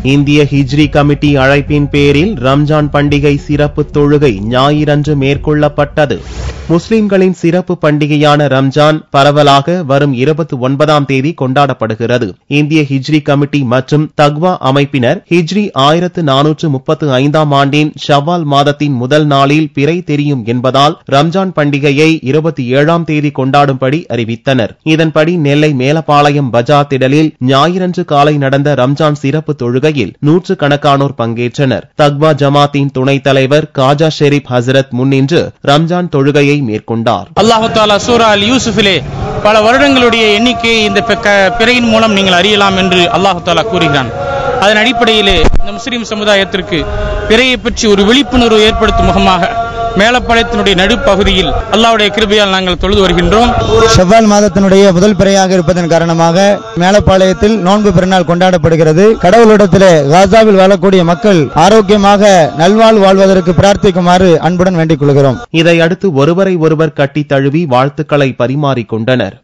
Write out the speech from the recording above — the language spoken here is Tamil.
இந்திய ஹிஜ்ரி கமிட்டி அழைப்பின் பேரில் ரம்ஜான் பண்டிகை சிறப்பு தொழுகை ஞாயிறன்று மேற்கொள்ளப்பட்டது. முஸ்லிம்களின் சிறப்பு பண்டிகையான ரம்ஜான் பரவலாக வரும் 29ஆம் தேதி கொண்டாடப்படுகிறது. இந்திய ஹிஜ்ரி கமிட்டி மற்றும் தக்வா அமைப்பினர் ஹிஜ்ரி 1435ஆம் ஆண்டின் ஷவ்வால் மாதத்தின் முதல் நாளில் பிறை தெரியும் என்பதால் ரம்ஜான் பண்டிகையை 27ஆம் தேதி கொண்டாடும்படி அறிவித்தனர். இதன்படி நெல்லை மேலப்பாளையம் பஜார் திடலில் ஞாயிறன்று காலை நடந்த ரம்ஜான் சிறப்பு தொழுகையில் நூற்றுக்கணக்கானோர் பங்கேற்றனர். தக்வா ஜமாத்தின் துணைத் தலைவர் காஜா ஷெரீப் ஹசரத் முன்னின்று ரம்ஜான் தொழுகையை மேற்கொண்டார். அல்லாஹ் தஆலா சூரா அல் யூசுஃபிலே பல வருடங்களுடைய எண்ணிக்கையை இந்த பிறையின் மூலம் நீங்கள் அறியலாம் என்று அல்லாஹ் தஆலா கூறுகிறான். அதன் அடிப்படையிலே இந்த முஸ்லிம் சமுதாயத்திற்கு பிறையை பற்றி ஒரு விழிப்புணர்வு ஏற்படுத்தும் முகமாக மேலப்பாளையத்தினுடைய நடுப்பகுதியில் அல்லாஹ்வுடைய கிருபையால் நாங்கள் தொழுது வருகின்றோம். ஷவ்வால் மாதத்தினுடைய முதல் பிறையாக இருப்பதன் காரணமாக மேலப்பாளையத்தில் நோன்பு பெருநாள் கொண்டாடப்படுகிறது. கடவுளிடத்திலே காசாவில் வாழக்கூடிய மக்கள் ஆரோக்கியமாக நல்வாழ்வு வாழ்வதற்கு பிரார்த்திக்குமாறு அன்புடன் வேண்டிக் கொள்கிறோம். இதையடுத்து ஒருவரை ஒருவர் கட்டித் தழுவி வாழ்த்துக்களை பரிமாறிக்கொண்டனர்.